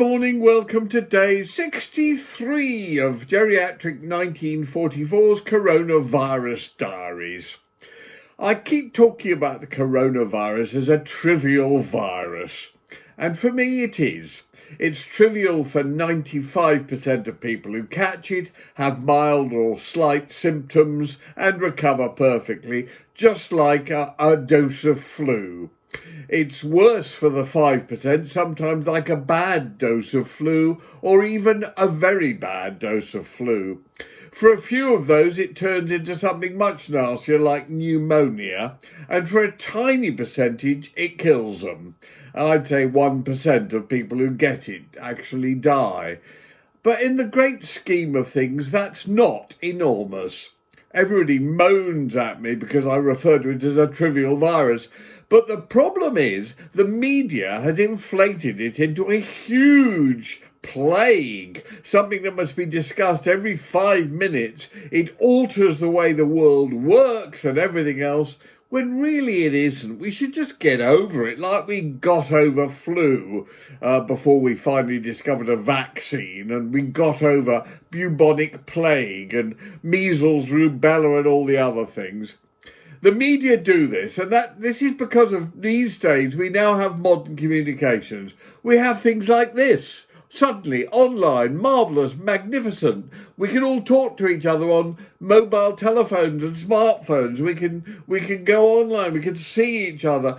morning, welcome to day 63 of Geriatric 1944's Coronavirus Diaries. I keep talking about the coronavirus as a trivial virus, and for me it is. It's trivial for 95% of people who catch it, have mild or slight symptoms and recover perfectly, just like a dose of flu. It's worse for the 5%, sometimes like a bad dose of flu or even a very bad dose of flu. For a few of those, it turns into something much nastier like pneumonia, and for a tiny percentage, it kills them. I'd say 1% of people who get it actually die. But in the great scheme of things, that's not enormous. Everybody moans at me because I refer to it as a trivial virus. But the problem is the media has inflated it into a huge plague, something that must be discussed every 5 minutes. It alters the way the world works and everything else, when really it isn't. We should just get over it, like we got over flu before we finally discovered a vaccine, and we got over bubonic plague and measles, rubella and all the other things. The media do this, and this is because of these days we now have modern communications. We have things like this. Suddenly, online, marvellous, magnificent. We can all talk to each other on mobile telephones and smartphones. We can go online, we can see each other.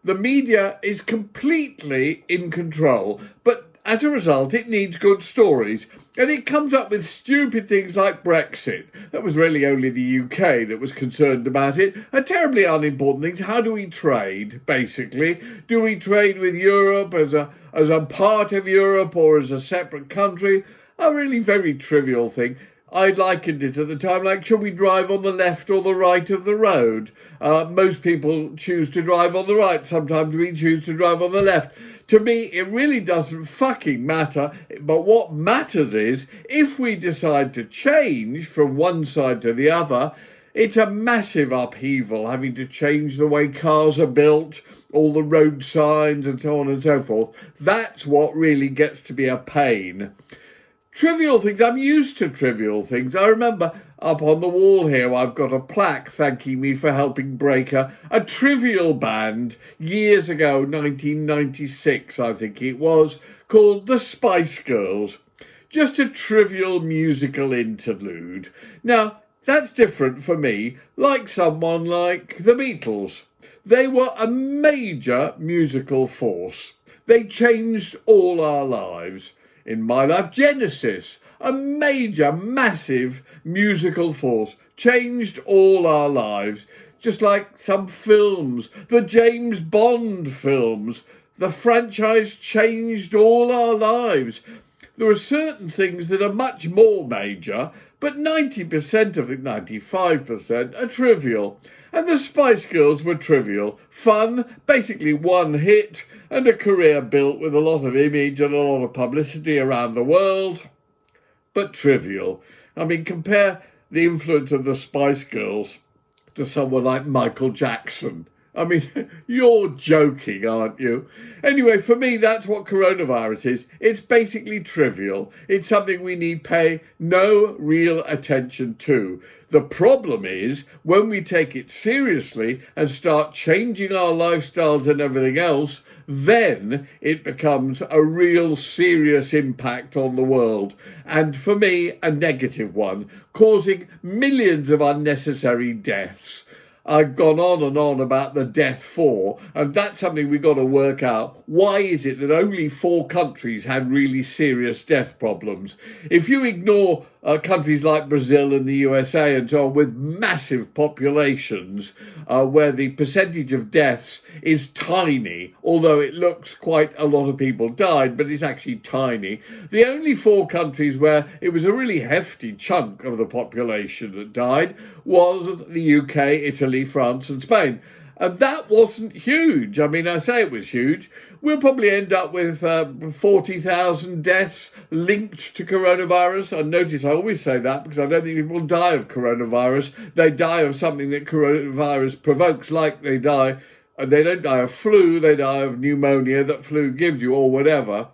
The media is completely in control, but as a result, it needs good stories. And it comes up with stupid things like Brexit. That was really only the UK that was concerned about it. And terribly unimportant things. How do we trade, basically? Do we trade with Europe as a part of Europe or as a separate country? A really very trivial thing. I likened it at the time like, should we drive on the left or the right of the road? Most people choose to drive on the right. Sometimes we choose to drive on the left. To me, it really doesn't fucking matter. But what matters is, if we decide to change from one side to the other, it's a massive upheaval, having to change the way cars are built, all the road signs and so on and so forth. That's what really gets to be a pain. Trivial things, I'm used to trivial things. I remember up on the wall here, I've got a plaque thanking me for helping break a trivial band years ago, 1996, I think it was, called the Spice Girls. Just a trivial musical interlude. Now, that's different for me, like someone like the Beatles. They were a major musical force. They changed all our lives. In my life, Genesis, a major, massive musical force, changed all our lives, just like some films, the James Bond films. The franchise changed all our lives. There are certain things that are much more major, but 90% of it, 95%, are trivial. And the Spice Girls were trivial. Fun, basically one hit, and a career built with a lot of image and a lot of publicity around the world. But trivial. I mean, compare the influence of the Spice Girls to someone like Michael Jackson. I mean, you're joking, aren't you? Anyway, for me, that's what coronavirus is. It's basically trivial. It's something we need pay no real attention to. The problem is, when we take it seriously and start changing our lifestyles and everything else, then it becomes a real serious impact on the world. And for me, a negative one, causing millions of unnecessary deaths. I've gone on and on about the death for, and that's something we've got to work out. Why is it that only 4 countries had really serious death problems? If you ignore countries like Brazil and the USA and so on, with massive populations, where the percentage of deaths is tiny, although it looks quite a lot of people died, but it's actually tiny. The only 4 countries where it was a really hefty chunk of the population that died was the UK, Italy, France and Spain. And that wasn't huge. I mean, I say it was huge. We'll probably end up with 40,000 deaths linked to coronavirus. And notice I always say that because I don't think people die of coronavirus. They die of something that coronavirus provokes, like they die They don't die of flu, they die of pneumonia that flu gives you or whatever.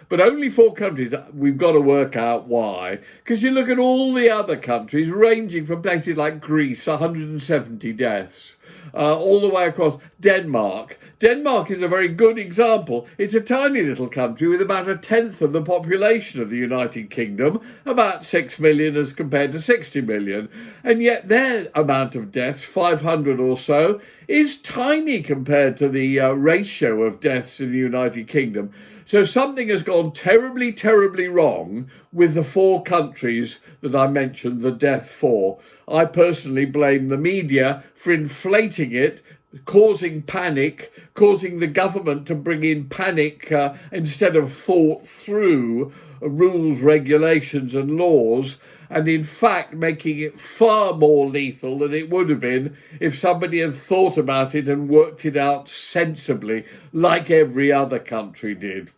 But only 4 countries, we've got to work out why. Because you look at all the other countries, ranging from places like Greece, 170 deaths, all the way across Denmark. Denmark is a very good example. It's a tiny little country with about 1/10 of the population of the United Kingdom, about 6 million as compared to 60 million. And yet their amount of deaths, 500 or so, is tiny compared to the ratio of deaths in the United Kingdom. So something has gone terribly, terribly wrong with the 4 countries that I mentioned the death for. I personally blame the media for inflating it, causing panic, causing the government to bring in panic instead of thought through rules, regulations and laws, and in fact making it far more lethal than it would have been if somebody had thought about it and worked it out sensibly, like every other country did.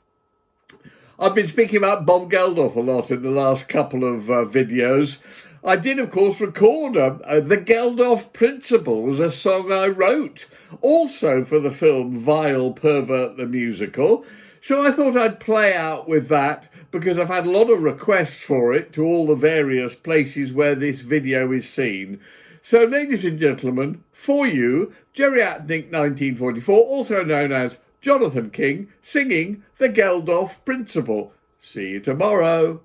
I've been speaking about Bob Geldof a lot in the last couple of videos. I did, of course, record The Geldof Principle was a song I wrote, also for the film Vile Pervert the Musical. So I thought I'd play out with that because I've had a lot of requests for it to all the various places where this video is seen. So, ladies and gentlemen, for you, Geriatric 1944, also known as Jonathan King, singing The Geldof Principle. See you tomorrow.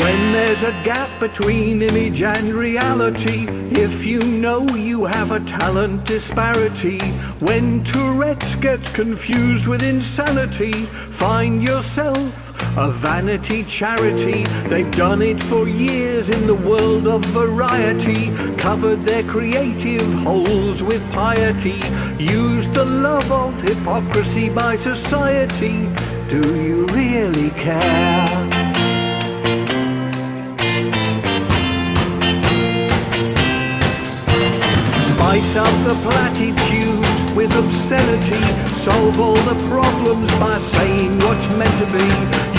When there's a gap between image and reality, if you know you have a talent disparity, when Tourette's gets confused with insanity, find yourself a vanity charity. They've done it for years in the world of variety, covered their creative holes with piety, used the love of hypocrisy by society. Do you really care? Spice up the platitudes with obscenity, solve all the problems by saying what's meant to be.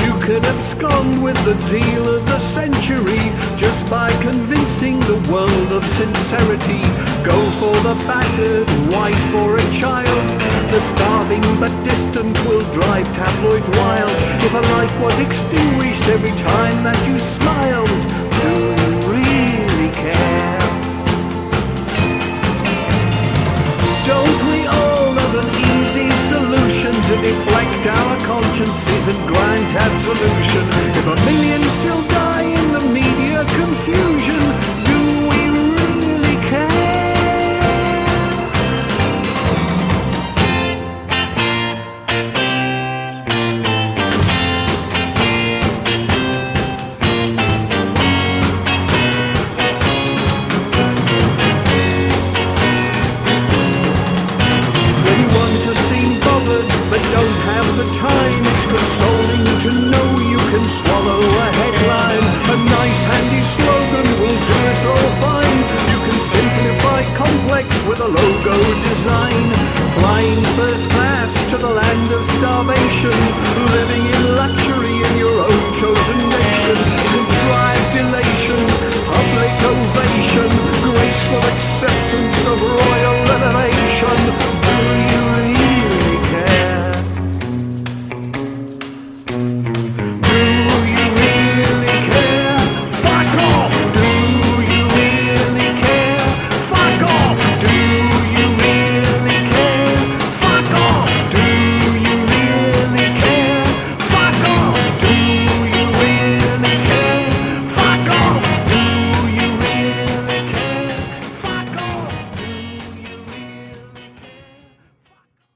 You can abscond with the deal of the century just by convincing the world of sincerity. Go for the battered wife or a child. The starving but distant will drive tabloids wild. If a life was extinguished every time that you smiled, do you really care? Don't we all have an easy solution to deflect our consciences and grant absolution? If a million still die in the media confusion, do we really care? But don't have the time, it's consoling to know you can swallow a headline. A nice handy slogan will do us all fine. You can simplify complex with a logo design. Flying first class to the land of starvation, living in luxury in your own